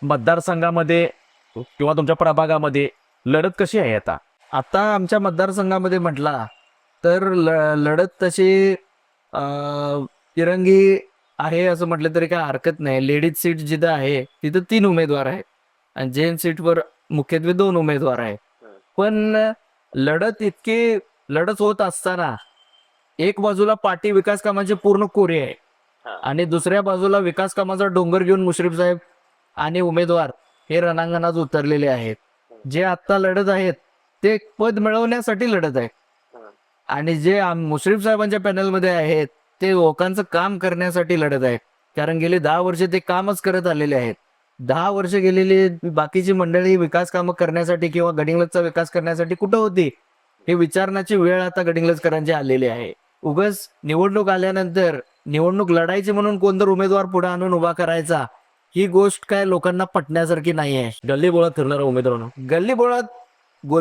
मतदारसंघामध्ये किंवा तुमच्या प्रभागामध्ये लढत कशी आहे आता? आता आमच्या मतदारसंघामध्ये म्हटला तर लढत तशी तिरंगी आहे असं म्हटलं तरी काय हरकत नाही. लेडीज सीट जिथं आहे तिथं 3 उमेदवार आहेत आणि जेंट्स सीटवर मुख्यत्वे 2 उमेदवार आहेत. पण लढत होत असताना एक बाजूला पार्टी विकास कामाचे पूर्ण कोरे आहे आणि दुसऱ्या बाजूला विकास कामाचा डोंगर घेऊन मुश्रीफ साहेब आणि उमेदवार हे रणांगणात उतरलेले आहेत. जे आता लढत आहेत ते पद मिळवण्यासाठी लढत आहे आणि जे मुश्रीफ साहेबांच्या पॅनलमध्ये आहेत ते लोकांचं काम करण्यासाठी लढत आहेत. कारण गेली 10 वर्ष ते कामच करत आलेले आहेत. 10 वर्ष गेलेली बाकीची मंडळी विकास कामं करण्यासाठी किंवा गडिंग्लजचा विकास करण्यासाठी कुठं होती हे विचारण्याची वेळ आता गडिंग्लजकरांची आलेली आहे. उगाच निवडणूक आल्यानंतर निवडणूक लढायची म्हणून कोणतर उमेदवार पुढे आणून उभा करायचा ही गोष्ट काय लोकांना पटण्यासारखी नाही आहे. गल्लीबोळात फिरणारा उमेदवार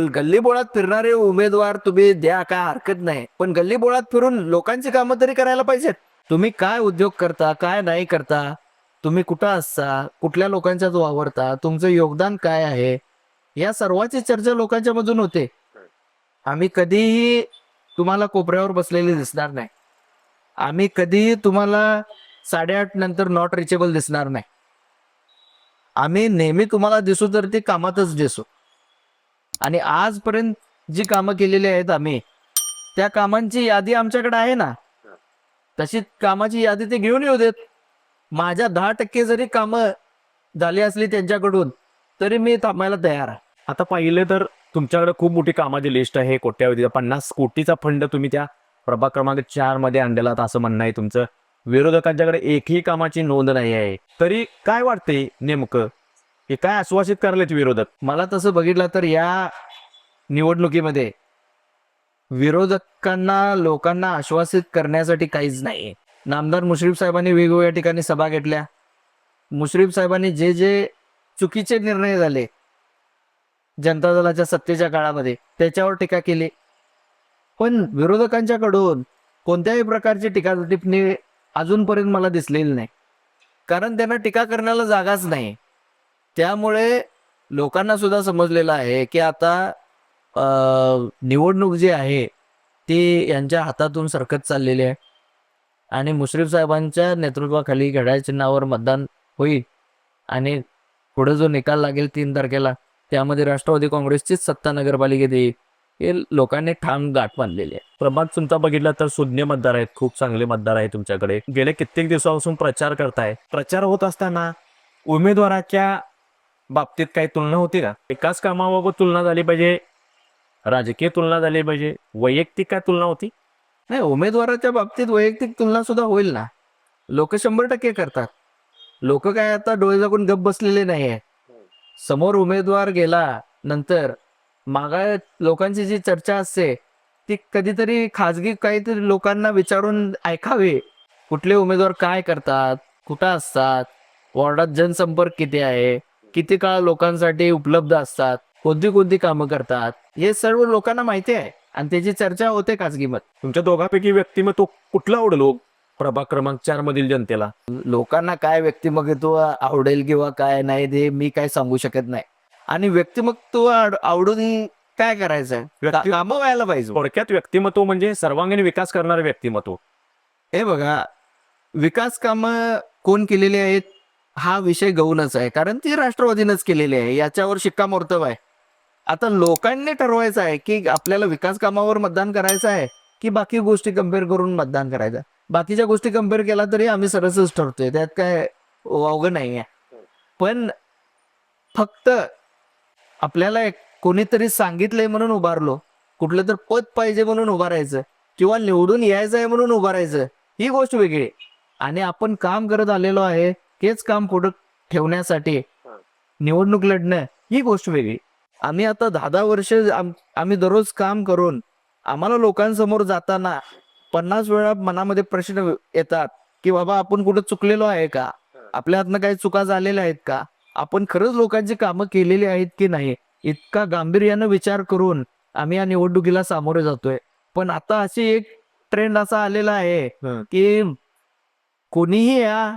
गल्लीबोळात फिरणारे उमेदवार तुम्ही द्या, काय हरकत नाही, पण गल्लीबोळात फिरून लोकांची कामं तरी करायला पाहिजेत. तुम्ही काय उद्योग करता, काय नाही करता, तुम्ही कुठं असता, कुठल्या लोकांच्यात वावरता, तुमचं योगदान काय आहे, या सर्वांची चर्चा लोकांच्या मधून होते. आम्ही कधीही तुम्हाला कोपऱ्यावर बसलेले दिसणार नाही. आम्ही कधीही तुम्हाला 8:30 नंतर नॉट रिचेबल दिसणार नाही. आम्ही नेहमी तुम्हाला दिसू तर ते कामातच दिसू. आणि आजपर्यंत जी कामं केलेली आहेत आम्ही त्या कामांची यादी आमच्याकडे आहे ना, तशी कामाची यादी ते घेऊन येऊ देत. माझ्या 10% जरी कामं झाली असली त्यांच्याकडून तरी मी थांबायला तयार आहे. आता पाहिलं तर तुमच्याकडे खूप मोठी कामाची लिस्ट आहे. कोट्यावधी 50 कोटीचा फंड तुम्ही त्या प्रभाग क्रमांक 4 मध्ये आणलेला असं म्हणणं आहे तुमचं. विरोधकांच्याकडे एकही कामाची नोंद नाही आहे. तरी काय वाटतंय नेमकं हे काय आश्वासित करायलेत विरोधक? मला तसं बघितलं तर या निवडणुकीमध्ये विरोधकांना लोकांना आश्वासित करण्यासाठी काहीच नाहीये. नामदार मुश्रीफ साहेबांनी वेगवेगळ्या ठिकाणी सभा घेतल्या. मुश्रीफ साहेबांनी जे जे चुकीचे निर्णय झाले जनता दलाच्या सत्तेच्या काळामध्ये त्याच्यावर टीका केली. पण विरोधकांच्याकडून कोणत्याही प्रकारची टीका टिप्पणी अजूनपर्यंत मला दिसलेली नाही. कारण त्यांना टीका करण्याला जागाच नाही. त्यामुळे लोकांना सुद्धा समजलेलं आहे की आता निवडणूक जी आहे ती यांच्या हातातून सरकत चाललेली आहे आणि मुश्रीफ साहेबांच्या नेतृत्वाखाली घड्याळ चिन्हावर मतदान होईल आणि पुढे जो निकाल लागेल 3 तारखेला त्यामध्ये राष्ट्रवादी काँग्रेसचीच सत्ता नगरपालिकेत येईल हे लोकांनी ठाम गाठ बांधलेली आहे. प्रभाग तुमचा बघितला तर सुज्ञ मतदार आहेत, खूप चांगले मतदार आहेत तुमच्याकडे. गेले कित्येक दिवसापासून प्रचार करताय. प्रचार होत असताना उमेदवाराच्या बाबतीत काही तुलना होती का? विकास कामाबाबत तुलना झाली पाहिजे, राजकीय तुलना झाली पाहिजे, वैयक्तिक काय तुलना होती? नाही, उमेदवाराच्या बाबतीत वैयक्तिक तुलना सुद्धा होईल ना. लोक 100% करतात. लोक काय आता डोळे झाकून गप बसलेले नाही आहे. समोर उमेदवार गेला नंतर मागा लोकांची जी चर्चा असते ती कधीतरी खाजगी काहीतरी लोकांना विचारून ऐकावे. कुठले उमेदवार काय करतात, कुठं असतात, वॉर्डात जनसंपर्क किती आहे, किती काळ लोकांसाठी उपलब्ध असतात, कोणती कोणती कामं करतात, हे सर्व लोकांना माहिती आहे आणि त्याची चर्चा होते खाजगीमध्ये. तुमच्या दोघांपैकी व्यक्तिमत्व कुठलं आवडलं प्रभाग क्रमांक 4 मधील जनतेला? लोकांना काय व्यक्तिमत्व आवडेल किंवा काय नाही ते मी काय सांगू शकत नाही. आणि व्यक्तिमत्व आवडून काय करायचं, कामं व्हायला पाहिजे. थोडक्यात व्यक्तिमत्व म्हणजे सर्वांगीण विकास करणारे व्यक्तिमत्व. हे बघा, विकास कामं कोण केलेली आहेत हा विषय गौणच आहे, कारण ती राष्ट्रवादीनंच केलेली आहे, याच्यावर शिक्कामोर्तब आहे. आता लोकांनी ठरवायचं आहे की आपल्याला विकास कामावर मतदान करायचं आहे की बाकी गोष्टी कम्पेअर करून मतदान करायचं. बाकीच्या गोष्टी कम्पेअर केला तरी आम्ही सरसच ठरतोय, त्यात काय वावगं नाही आहे. पण फक्त आपल्याला कोणीतरी सांगितलंय म्हणून उभारलो, कुठलं तर पद पाहिजे म्हणून उभारायचं किंवा निवडून यायचं आहे म्हणून उभारायचं ही गोष्ट वेगळी. आणि आपण काम करत आलेलो आहे हेच काम पुढे ठेवण्यासाठी निवडणूक लढणं ही गोष्ट वेगळी. आम्ही आता 10-10 वर्ष आम्ही दररोज काम करून आम्हाला लोकांसमोर जाताना 50 वेळा मनामध्ये प्रश्न येतात की बाबा आपण कुठं चुकलेलो आहे का, आपल्या हातनं काही चुका झालेल्या आहेत का, आपण खरंच लोकांची कामं केलेली आहेत की नाही, इतका गांभीर्यानं विचार करून आम्ही या निवडणुकीला सामोरे जातोय. पण आता अशी एक ट्रेंड असा आलेला आहे की कोणीही या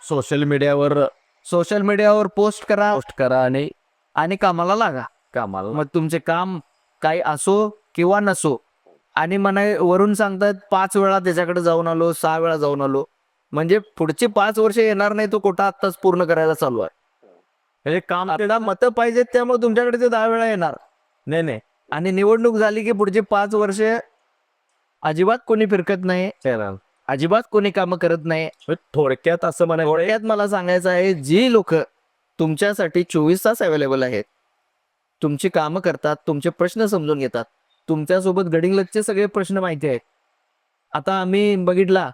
सोशल मीडियावर सोशल मीडियावर पोस्ट करा पोस्ट करा आणि आणि कामाला लागा. कामाला मग तुमचे काम काही असो किंवा नसो, आणि मला वरून सांगतात 5 वेळा त्याच्याकडे जाऊन आलो, 6 वेळा जाऊन आलो, म्हणजे पुढची 5 वर्ष येणार नाही, तो कोटा आत्ताच पूर्ण करायला चालू आहे. म्हणजे काम आपल्याला मतं पाहिजेत, त्यामुळे तुमच्याकडे ते 10 वेळा येणार. नाही नाही आणि निवडणूक झाली की पुढचे 5 वर्ष अजिबात कोणी फिरकत नाही, चला. अजिबात कोणी कामं करत नाही. म्हणजे थोडक्यात असं म्हणायचं थोडक्यात मला सांगायचं आहे, जी लोक तुमच्यासाठी 24 तास अवेलेबल आहेत, तुमची कामं करतात, तुमचे प्रश्न समजून घेतात, तुमच्यासोबत गडिंग्लजचे सगळे प्रश्न माहिती आहेत. आता आम्ही बघितला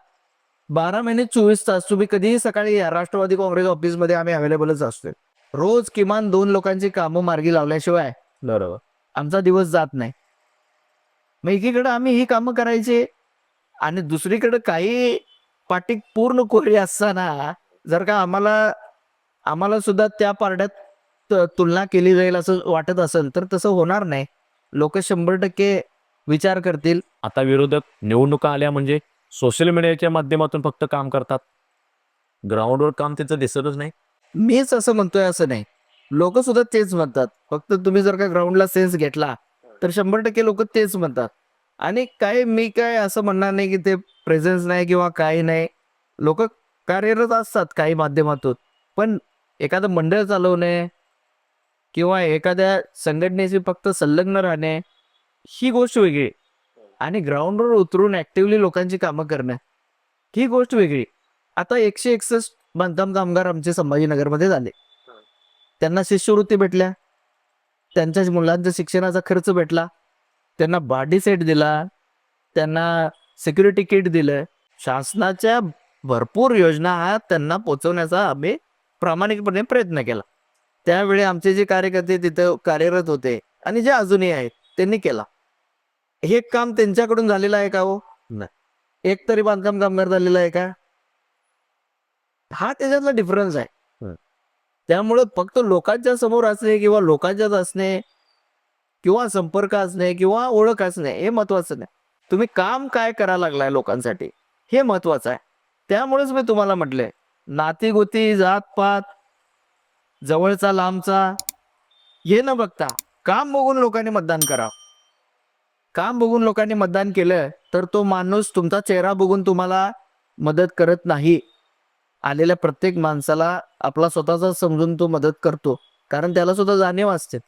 12 महिने 24 तास तुम्ही कधीही सकाळी या, राष्ट्रवादी काँग्रेस ऑफिसमध्ये आम्ही अवेलेबलच असतो. रोज किमान 2 लोकांची कामं मार्गी लावल्याशिवाय बरोबर. आमचा दिवस जात नाही. मग एकीकडे आम्ही ही कामं करायची आणि दुसरीकडे काही पाटी पूर्ण कोरी असताना जर का आम्हाला सुद्धा त्या पारड्यात तुलना केली जाईल असं वाटत असेल तर तसं होणार नाही. लोक 100% विचार करतील. आता विरोधक निवडणुका आल्या म्हणजे सोशल मीडियाच्या माध्यमातून फक्त काम करतात, ग्राउंडवर काम त्याचं दिसतच नाही. मीच असं म्हणतोय असं नाही, लोक सुद्धा तेच म्हणतात. फक्त तुम्ही जर का ग्राउंडला सेन्स घेतला तर 100% लोक तेच म्हणतात. आणि मी काय असं म्हणणार नाही की ते प्रेझेन्स नाही किंवा काही नाही. लोक कार्यरत असतात काही माध्यमातून, पण एखादं मंडळ चालवणे किंवा एखाद्या संघटनेशी फक्त संलग्न राहणे ही गोष्ट वेगळी, आणि ग्राउंडवर उतरून ऍक्टिव्हली लोकांची कामं करणं ही गोष्ट वेगळी. आता 161 बांधकाम कामगार आमचे संभाजीनगरमध्ये झाले, त्यांना शिष्यवृत्ती भेटल्या, त्यांच्या मुलांच्या शिक्षणाचा खर्च भेटला, त्यांना बॉडी सेट दिला, त्यांना सिक्युरिटी किट दिलं. शासनाच्या भरपूर योजना त्यांना पोचवण्याचा आम्ही प्रामाणिकपणे प्रयत्न केला. त्यावेळी आमचे जे कार्यकर्ते तिथं कार्यरत होते आणि जे अजूनही आहेत त्यांनी केला. हे काम त्यांच्याकडून झालेलं आहे का हो? नाही. एक तरी बांधकाम कामगार झालेला आहे का? हा त्याच्यातला डिफरन्स आहे. त्यामुळे फक्त लोकांच्या समोर असणे किंवा लोकांच्यात असणे किंवा संपर्क असणे किंवा ओळख असणे हे महत्वाचं नाही. तुम्ही काम काय करायला लागलाय लोकांसाठी हे महत्वाचं आहे. त्यामुळेच मी तुम्हाला म्हटलंय, नातीगोती, जातपात, जवळचा लांबचा हे न बघता काम बघून लोकांनी मतदान करावं. काम बघून लोकांनी मतदान केलं तर तो माणूस तुमचा चेहरा बघून तुम्हाला मदत करत नाही. आलेल्या प्रत्येक माणसाला आपला स्वतःचा समजून तो मदत करतो, कारण त्याला सुद्धा जाणीव असते.